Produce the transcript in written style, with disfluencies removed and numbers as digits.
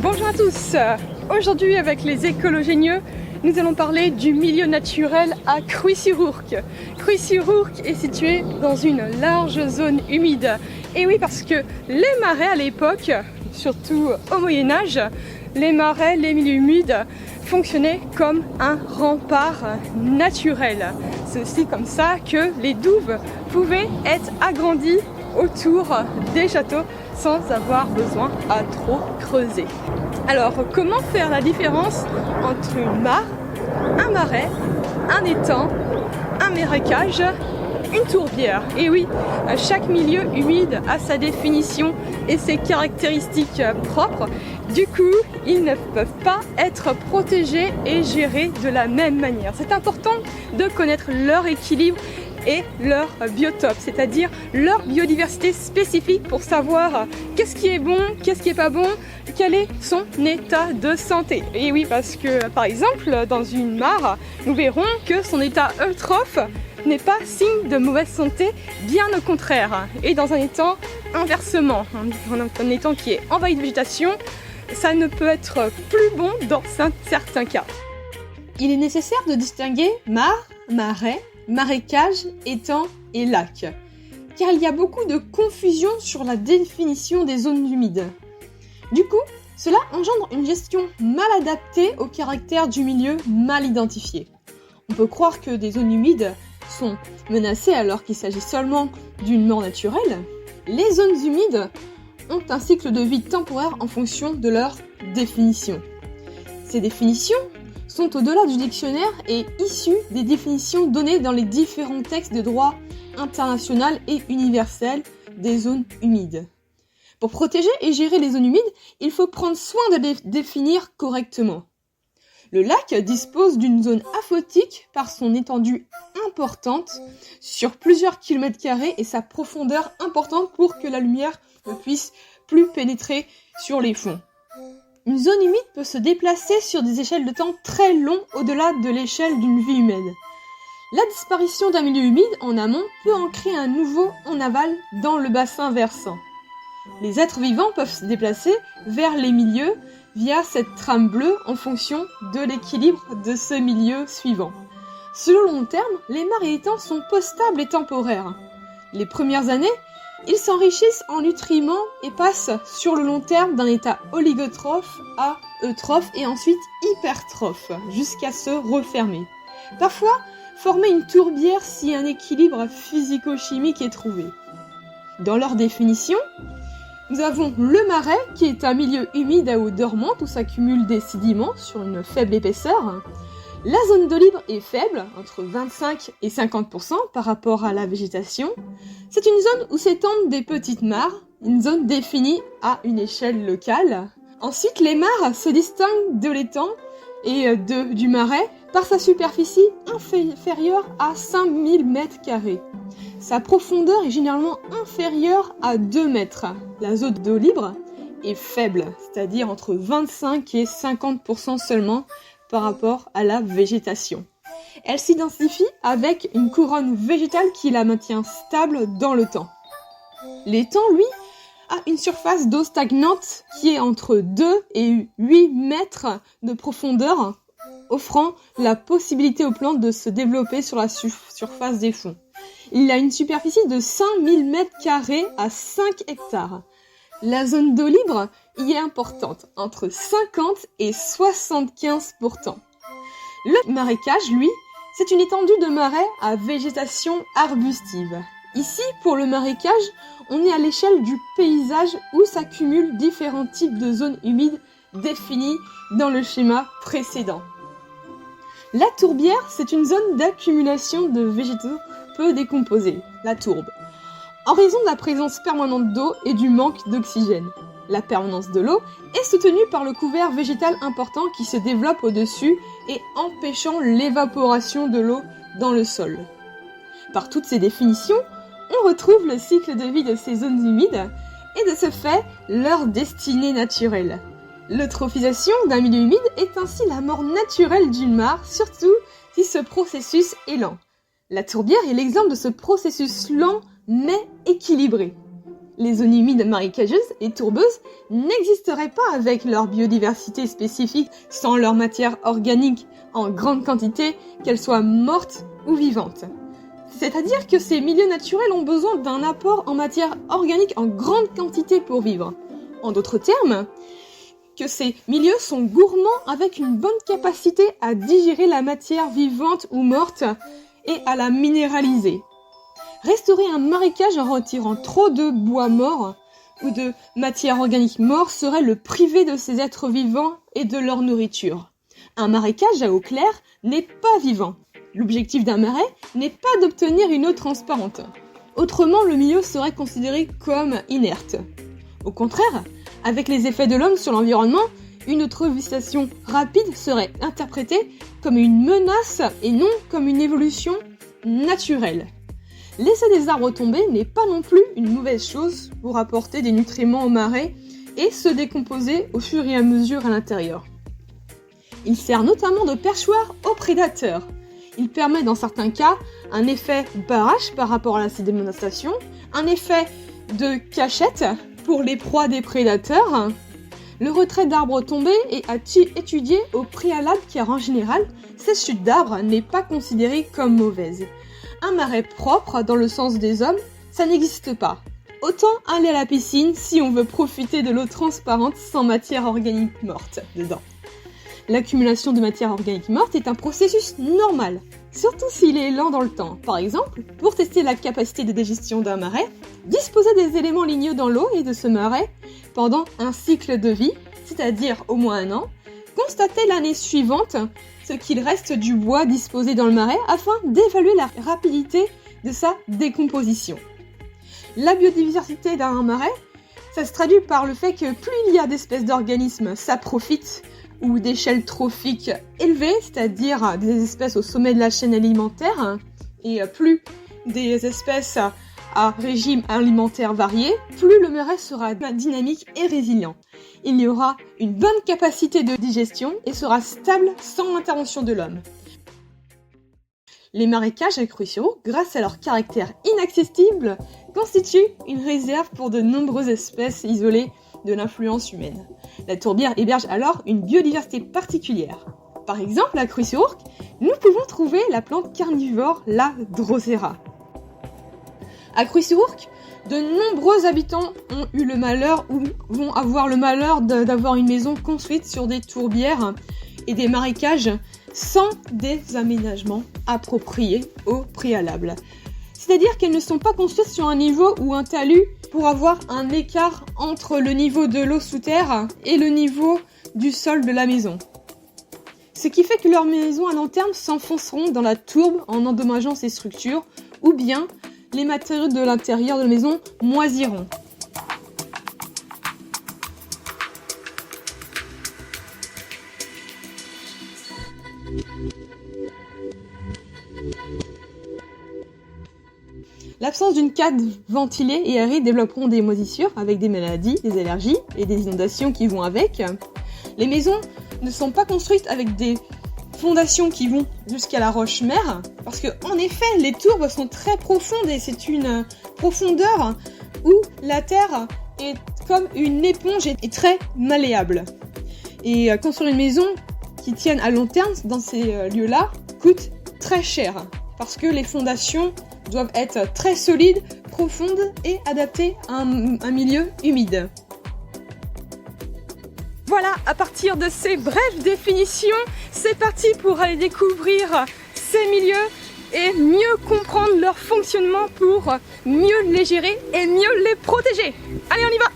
Bonjour à tous. Aujourd'hui avec les écologénieux, nous allons parler du milieu naturel à Cruy-sur-Ourcq. Cruy-sur-Ourcq est situé dans une large zone humide. Et oui, parce que les marais à l'époque, surtout au Moyen-Âge, les marais, les milieux humides fonctionnaient comme un rempart naturel. C'est aussi comme ça que les douves pouvaient être agrandies autour des châteaux sans avoir besoin à trop creuser. Alors, comment faire la différence entre une mare, un marais, un étang, un marécage, une tourbière? Et oui, chaque milieu humide a sa définition et ses caractéristiques propres. Du coup, ils ne peuvent pas être protégés et gérés de la même manière. C'est important de connaître leur équilibre et leur biotope, c'est-à-dire leur biodiversité spécifique pour savoir qu'est-ce qui est bon, qu'est-ce qui est pas bon, quel est son état de santé. Et oui, parce que par exemple, dans une mare, nous verrons que son état eutrophe n'est pas signe de mauvaise santé, bien au contraire. Et dans un étang, inversement, un étang qui est envahi de végétation, ça ne peut être plus bon dans certains cas. Il est nécessaire de distinguer mare, marais, marécage, étang et lac, car il y a beaucoup de confusion sur la définition des zones humides. Du coup, cela engendre une gestion mal adaptée au caractère du milieu mal identifié. On peut croire que des zones humides sont menacées alors qu'il s'agit seulement d'une mort naturelle. Les zones humides ont un cycle de vie temporaire en fonction de leur définition. Ces définitions sont au-delà du dictionnaire et issues des définitions données dans les différents textes de droit international et universel des zones humides. Pour protéger et gérer les zones humides, il faut prendre soin de les définir correctement. Le lac dispose d'une zone aphotique par son étendue importante sur plusieurs kilomètres carrés et sa profondeur importante pour que la lumière ne puisse plus pénétrer sur les fonds. Une zone humide peut se déplacer sur des échelles de temps très longues au-delà de l'échelle d'une vie humaine. La disparition d'un milieu humide en amont peut en créer un nouveau en aval dans le bassin versant. Les êtres vivants peuvent se déplacer vers les milieux via cette trame bleue en fonction de l'équilibre de ce milieu suivant. Sur le long terme, les mares et étangs sont postables et temporaires. Les premières années, ils s'enrichissent en nutriments et passent sur le long terme d'un état oligotrophe à eutrophe et ensuite hypertrophe, jusqu'à se refermer. Parfois, former une tourbière si un équilibre physico-chimique est trouvé. Dans leur définition, nous avons le marais, qui est un milieu humide à eau dormante où s'accumulent des sédiments sur une faible épaisseur. La zone d'eau libre est faible, entre 25 et 50% par rapport à la végétation. C'est une zone où s'étendent des petites mares, une zone définie à une échelle locale. Ensuite, les mares se distinguent de l'étang et du marais par sa superficie inférieure à 5000 m². Sa profondeur est généralement inférieure à 2 mètres. La zone d'eau libre est faible, c'est-à-dire entre 25 et 50% seulement par rapport à la végétation. Elle s'identifie avec une couronne végétale qui la maintient stable dans le temps. L'étang, lui, a une surface d'eau stagnante qui est entre 2 et 8 mètres de profondeur, offrant la possibilité aux plantes de se développer sur la surface des fonds. Il a une superficie de 5000 m² à 5 hectares. La zone d'eau libre y est importante, entre 50 et 75%. Le marécage, lui, c'est une étendue de marais à végétation arbustive. Ici, pour le marécage, on est à l'échelle du paysage où s'accumulent différents types de zones humides définies dans le schéma précédent. La tourbière, c'est une zone d'accumulation de végétaux peu décomposés, la tourbe, en raison de la présence permanente d'eau et du manque d'oxygène. La permanence de l'eau est soutenue par le couvert végétal important qui se développe au-dessus et empêchant l'évaporation de l'eau dans le sol. Par toutes ces définitions, on retrouve le cycle de vie de ces zones humides et de ce fait leur destinée naturelle. L'eutrophisation d'un milieu humide est ainsi la mort naturelle d'une mare, surtout si ce processus est lent. La tourbière est l'exemple de ce processus lent mais équilibré. Les zones humides marécageuses et tourbeuses n'existeraient pas avec leur biodiversité spécifique sans leur matière organique en grande quantité, qu'elle soit morte ou vivante. C'est-à-dire que ces milieux naturels ont besoin d'un apport en matière organique en grande quantité pour vivre. En d'autres termes, que ces milieux sont gourmands avec une bonne capacité à digérer la matière vivante ou morte et à la minéraliser. Restaurer un marécage en retirant trop de bois mort ou de matière organique morte serait le priver de ces êtres vivants et de leur nourriture. Un marécage à eau claire n'est pas vivant. L'objectif d'un marais n'est pas d'obtenir une eau transparente. Autrement, le milieu serait considéré comme inerte. Au contraire, avec les effets de l'homme sur l'environnement, une eutrophisation rapide serait interprétée comme une menace et non comme une évolution naturelle. Laisser des arbres tomber n'est pas non plus une mauvaise chose pour apporter des nutriments au marais et se décomposer au fur et à mesure à l'intérieur. Il sert notamment de perchoir aux prédateurs. Il permet dans certains cas un effet barrage par rapport à la sédimentation, un effet de cachette pour les proies des prédateurs. Le retrait d'arbres tombés est étudié au préalable car en général, cette chute d'arbres n'est pas considérée comme mauvaise. Un marais propre, dans le sens des hommes, ça n'existe pas. Autant aller à la piscine si on veut profiter de l'eau transparente sans matière organique morte dedans. L'accumulation de matière organique morte est un processus normal, surtout s'il est lent dans le temps. Par exemple, pour tester la capacité de digestion d'un marais, disposer des éléments ligneux dans l'eau et de ce marais pendant un cycle de vie, c'est-à-dire au moins 1 an, constater l'année suivante ce qu'il reste du bois disposé dans le marais afin d'évaluer la rapidité de sa décomposition. La biodiversité d'un marais, ça se traduit par le fait que plus il y a d'espèces d'organismes saprophytes ou d'échelle trophique élevée, c'est-à-dire des espèces au sommet de la chaîne alimentaire, et plus des espèces à régime alimentaire varié, plus le marais sera dynamique et résilient. Il y aura une bonne capacité de digestion et sera stable sans l'intervention de l'homme. Les marécages à Cruy-sur-Ourcq, grâce à leur caractère inaccessible, constituent une réserve pour de nombreuses espèces isolées de l'influence humaine. La tourbière héberge alors une biodiversité particulière. Par exemple, à Cruy-sur-Ourcq, nous pouvons trouver la plante carnivore, la Drosera. À Cruy-sur-Ourcq, de nombreux habitants ont eu le malheur ou vont avoir le malheur d'avoir une maison construite sur des tourbières et des marécages sans des aménagements appropriés au préalable. C'est-à-dire qu'elles ne sont pas construites sur un niveau ou un talus pour avoir un écart entre le niveau de l'eau sous terre et le niveau du sol de la maison. Ce qui fait que leurs maisons à long terme s'enfonceront dans la tourbe en endommageant ces structures, ou bien les matériaux de l'intérieur de la maison moisiront. L'absence d'une cave ventilée et aérée développeront des moisissures avec des maladies, des allergies et des inondations qui vont avec. Les maisons ne sont pas construites avec des fondations qui vont jusqu'à la roche-mère, parce que en effet, les tourbes sont très profondes et c'est une profondeur où la terre est comme une éponge et très malléable. Et construire une maison qui tienne à long terme dans ces lieux-là coûte très cher, parce que les fondations doivent être très solides, profondes et adaptées à un milieu humide. Voilà, à partir de ces brèves définitions, c'est parti pour aller découvrir ces milieux et mieux comprendre leur fonctionnement pour mieux les gérer et mieux les protéger. Allez, on y va!